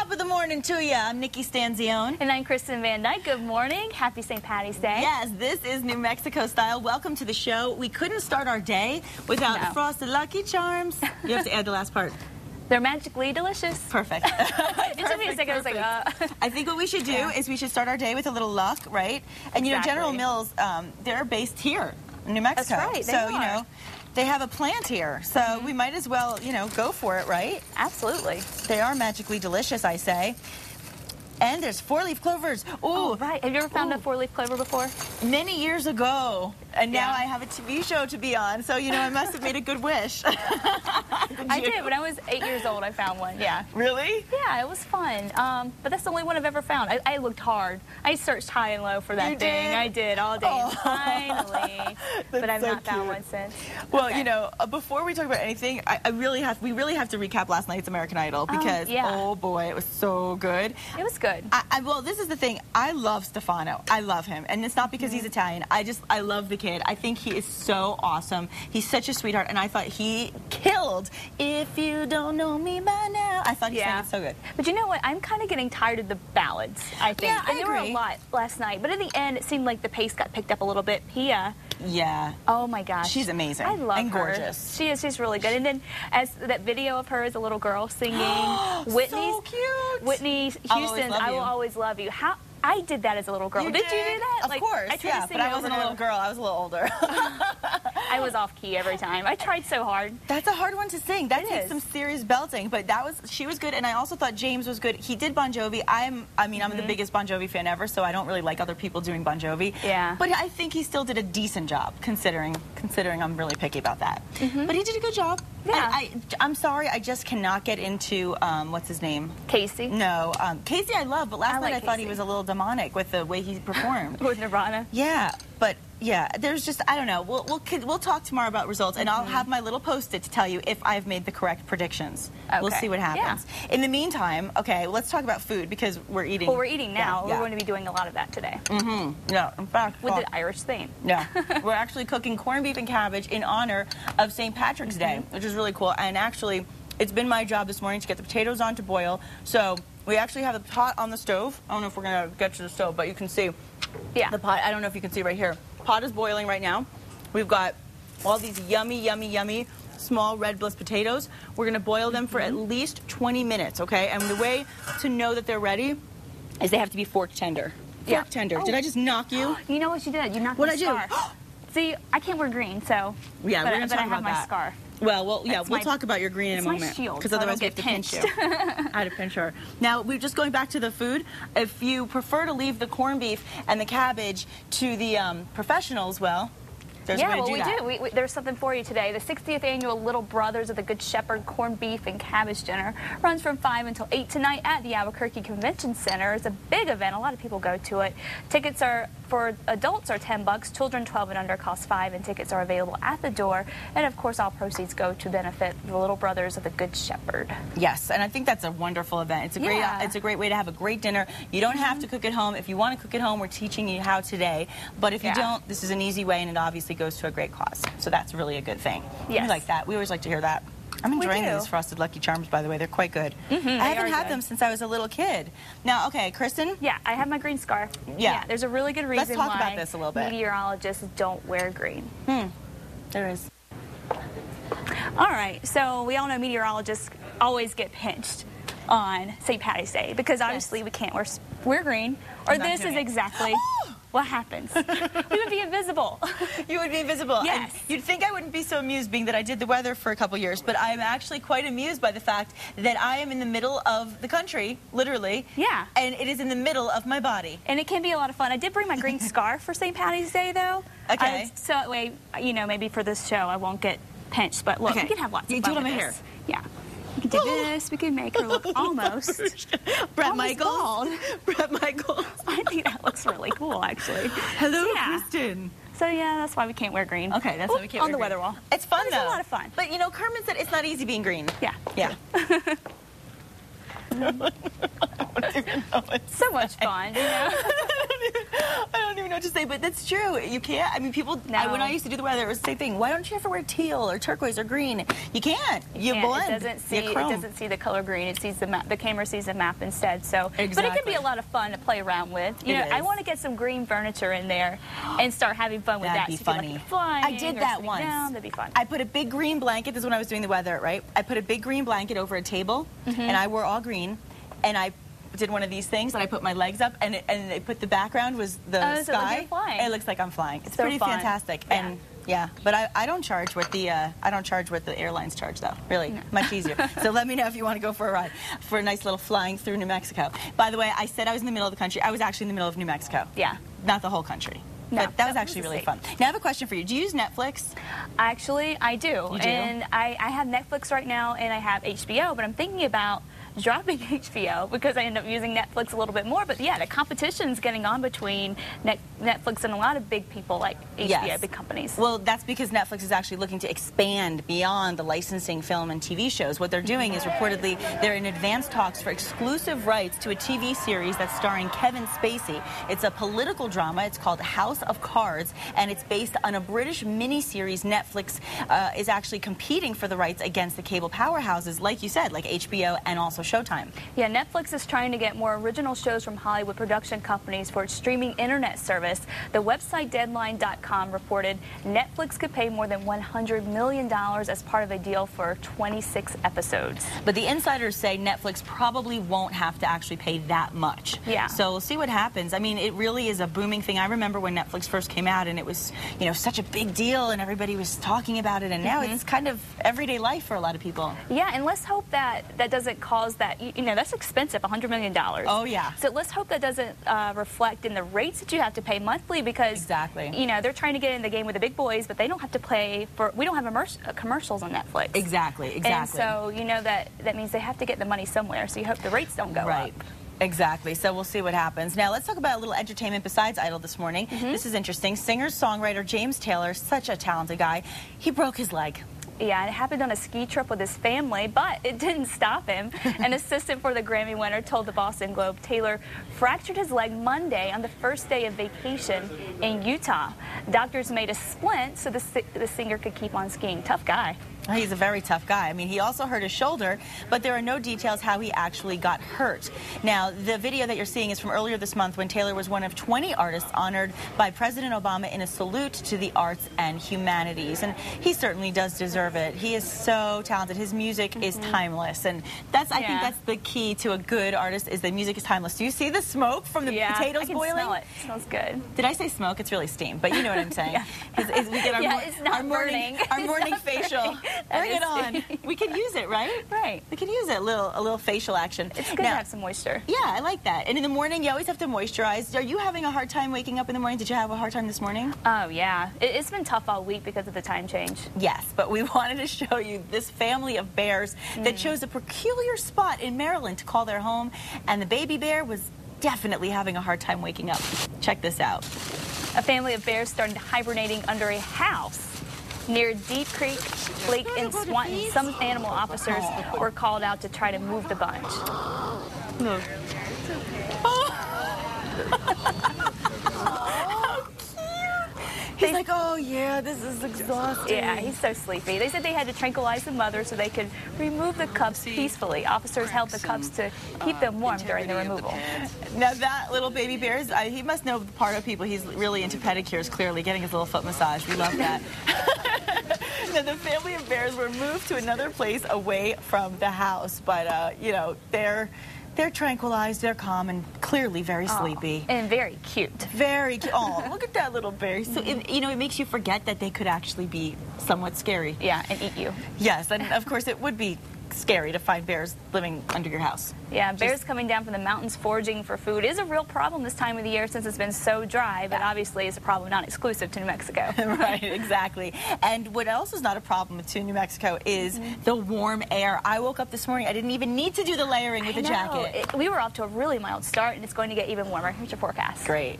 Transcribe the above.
Top of the morning to you. I'm Nikki Stanzione. And I'm Kristen Van Dyke. Good morning. Happy St. Patty's Day. Yes, this is New Mexico style. Welcome to the show. We couldn't start our day without the Frosted Lucky Charms. You have to add the last part. They're magically delicious. Perfect. It took me a second. I was like, I think what we should do is we should start our day with a little luck, right? And you know, General Mills, they're based here in New Mexico. That's right. So, you know, they have a plant here. So we might as well, you know, go for it, right? Absolutely. They are magically delicious, I say. And there's four-leaf clovers. Ooh. Oh, right. Have you ever found a four-leaf clover before? Many years ago. And now I have a TV show to be on, so, you know, I must have made a good wish. I did. When I was 8 years old, I found one, yeah. Really? Yeah, it was fun. But that's the only one I've ever found. I looked hard. I searched high and low for that thing. I did, all day. Oh. Finally. But I've not found one since. Well, you know, before we talk about anything, we really have to recap last night's American Idol because, oh boy, it was so good. It was good. Well, this is the thing. I love Stefano. I love him. And it's not because he's Italian. I love the kid. I think he is so awesome. He's such a sweetheart, and I thought he killed If You Don't Know Me By Now. I thought he sang it so good. But you know what? I'm kind of getting tired of the ballads, I think. Yeah, I agree. There were a lot last night, but in the end, it seemed like the pace got picked up a little bit. Pia. Yeah. Oh, my gosh. She's amazing. I love her. And gorgeous. She is. She's really good. And then as that video of her as a little girl singing, so cute. Whitney Houston's I Will Always Love You. How I did that as a little girl. Did you do that? Of course, yeah, but I wasn't a little girl. I was a little older. I was off key every time. I tried so hard. That's a hard one to sing. That takes some serious belting, but she was good, and I also thought James was good. He did Bon Jovi. I'm the biggest Bon Jovi fan ever, so I don't really like other people doing Bon Jovi. Yeah. But I think he still did a decent job, considering I'm really picky about that. But he did a good job. Yeah. I'm sorry, I just cannot get into, what's his name? Casey? No. Casey I love, but last night I thought he was a little demonic with the way he performed. With Nirvana? Yeah, but yeah, there's just, I don't know. We'll talk tomorrow about results, and I'll have my little post-it to tell you if I've made the correct predictions. Okay. We'll see what happens. Yeah. In the meantime, okay, let's talk about food because we're eating. Well, we're eating now. We're going to be doing a lot of that today. Yeah, in fact. With the Irish theme. Yeah. We're actually cooking corned beef and cabbage in honor of St. Patrick's Day, which is really cool. And actually, it's been my job this morning to get the potatoes on to boil. So we actually have the pot on the stove. I don't know if we're going to get to the stove, but you can see the pot. I don't know if you can see right here. Pot is boiling right now. We've got all these yummy, yummy, yummy small red bliss potatoes. We're going to boil them for at least 20 minutes, okay? And the way to know that they're ready is they have to be fork tender. Fork tender. Did I just knock you? You know what you did? You knocked my scarf. See, I can't wear green, so. Yeah, we're going to talk about that. But I have my scarf. Well, yeah, we'll talk about your green in a moment. Because otherwise we have to pinch you. I had to pinch her. Now, we're just going back to the food. If you prefer to leave the corned beef and the cabbage to the professionals, well, there's a way to do that. We do. There's something for you today. The 60th annual Little Brothers of the Good Shepherd corned beef and cabbage dinner runs from 5 until 8 tonight at the Albuquerque Convention Center. It's a big event. A lot of people go to it. Tickets are for adults are $10. Children 12 and under cost $5, and tickets are available at the door. And of course, all proceeds go to benefit the Little Brothers of the Good Shepherd. Yes, and I think that's a wonderful event. It's a great. It's a great way to have a great dinner. You don't have to cook at home. If you want to cook at home, we're teaching you how today. But if you don't, this is an easy way, and it obviously goes to a great cause. So that's really a good thing. Yes. We like that. We always like to hear that. I'm enjoying these Frosted Lucky Charms, by the way. They're quite good. I haven't had them since I was a little kid. Now, okay, Kristen? Yeah, I have my green scarf. Yeah. There's a really good reason why about this a little bit. Meteorologists don't wear green. There is. All right, so we all know meteorologists always get pinched on St. Patty's Day because obviously we can't wear green, or this is exactly what happens. We would be invisible. You would be invisible. Yes. And you'd think I wouldn't be so amused being that I did the weather for a couple years, but I'm actually quite amused by the fact that I am in the middle of the country, literally. Yeah. And it is in the middle of my body. And it can be a lot of fun. I did bring my green scarf for St. Patty's Day, though. Okay. So that way, you know, maybe for this show I won't get pinched, but look, we can have lots of fun with this. Hair. Yeah. We can do this. We can make her look almost Brett Michaels. Bald. Brett Michaels. I think that looks really cool, actually. Hello, Kristen. So yeah, that's why we can't wear green. Okay, that's why we can't wear green. On the weather wall. It's fun though. It's a lot of fun. But you know, Kermit said it's not easy being green. Yeah. Yeah. So much fun, you know. I don't even know what to say, but that's true. You can't. I mean, people. When I used to do the weather, it was the same thing. Why don't you ever wear teal or turquoise or green? You can't. You blend. It doesn't see the color green. It sees the map. The camera sees the map instead. So, but it can be a lot of fun to play around with. You know, I want to get some green furniture in there and start having fun with that. That'd be funny. Like flying I did that once. That'd be fun. I put a big green blanket. This is when I was doing the weather, right? I put a big green blanket over a table, and I wore all green, and I did one of these things, and I put my legs up, and they put the background was the sky. It looks like I'm flying. It's so pretty fantastic. Yeah. And yeah, but I don't charge what the airlines charge though. Really, much easier. So let me know if you want to go for a ride, for a nice little flying through New Mexico. By the way, I said I was in the middle of the country. I was actually in the middle of New Mexico. Yeah. Not the whole country. No, but that was actually really fun. Now I have a question for you. Do you use Netflix? Actually, I do. You do? And I have Netflix right now, and I have HBO, but I'm thinking about dropping HBO because I end up using Netflix a little bit more. But yeah, the competition's getting on between Netflix and a lot of big people like HBO, big companies. Well, that's because Netflix is actually looking to expand beyond the licensing film and TV shows. What they're doing is reportedly they're in advanced talks for exclusive rights to a TV series that's starring Kevin Spacey. It's a political drama. It's called House of Cards, and it's based on a British miniseries. Netflix is actually competing for the rights against the cable powerhouses, like you said, like HBO and also Showtime. Yeah, Netflix is trying to get more original shows from Hollywood production companies for its streaming internet service. The website Deadline.com reported Netflix could pay more than $100 million as part of a deal for 26 episodes. But the insiders say Netflix probably won't have to actually pay that much. Yeah. So we'll see what happens. I mean, it really is a booming thing. I remember when Netflix first came out, and it was, you know, such a big deal, and everybody was talking about it, and now it's kind of everyday life for a lot of people. Yeah, and let's hope that that doesn't cause that, you know, that's expensive, $100 million. Oh, yeah. So let's hope that doesn't reflect in the rates that you have to pay monthly because, you know, they're trying to get in the game with the big boys, but they don't have to pay for, we don't have commercials on Netflix. Exactly. And so, you know, that means they have to get the money somewhere, so you hope the rates don't go up. Exactly. So we'll see what happens. Now, let's talk about a little entertainment besides Idol this morning. This is interesting. Singer-songwriter James Taylor, such a talented guy, he broke his leg. Yeah, it happened on a ski trip with his family, but it didn't stop him. An assistant for the Grammy winner told the Boston Globe Taylor fractured his leg Monday on the first day of vacation in Utah. Doctors made a splint so the singer could keep on skiing. Tough guy. He's a very tough guy. I mean, he also hurt his shoulder, but there are no details how he actually got hurt. Now, the video that you're seeing is from earlier this month when Taylor was one of 20 artists honored by President Obama in a salute to the arts and humanities. And he certainly does deserve it. He is so talented. His music is timeless. And that's, I think that's the key to a good artist, is that music is timeless. Do you see the smoke from the potatoes boiling? Smell it. It smells good. Did I say smoke? It's really steam, but you know what I'm saying. We get our morning facial. Bring it on. We can use it, right? Right. We can use it, a little facial action. It's good to have some moisture. Yeah, I like that. And in the morning, you always have to moisturize. Are you having a hard time waking up in the morning? Did you have a hard time this morning? Oh, yeah. It's been tough all week because of the time change. Yes, but we wanted to show you this family of bears that chose a peculiar spot in Maryland to call their home, and the baby bear was definitely having a hard time waking up. Check this out. A family of bears started hibernating under a house near Deep Creek Lake in Swanton. Some animal officers were called out to try to move the bunch. Look. How cute. He's like, oh yeah, this is exhausting. Yeah, he's so sleepy. They said they had to tranquilize the mother so they could remove the cubs peacefully. Officers held the cubs to keep them warm during the removal. Now that little baby bear, he must know part of people. He's really into pedicures, clearly, getting his little foot massage. We love that. Now, the family of bears were moved to another place away from the house, but, you know, they're tranquilized, they're calm, and clearly very sleepy. And very cute. Very cute. Oh, look at that little bear. So, you know, it makes you forget that they could actually be somewhat scary. Yeah, and eat you. Yes, and of course it would be scary to find bears living under your house. Yeah, bears coming down from the mountains foraging for food is a real problem this time of the year since it's been so dry, but obviously it's a problem not exclusive to New Mexico. Right, exactly. And what else is not a problem to New Mexico is the warm air. I woke up this morning, I didn't even need to do the layering with the jacket. We were off to a really mild start, and it's going to get even warmer. Here's your forecast. Great.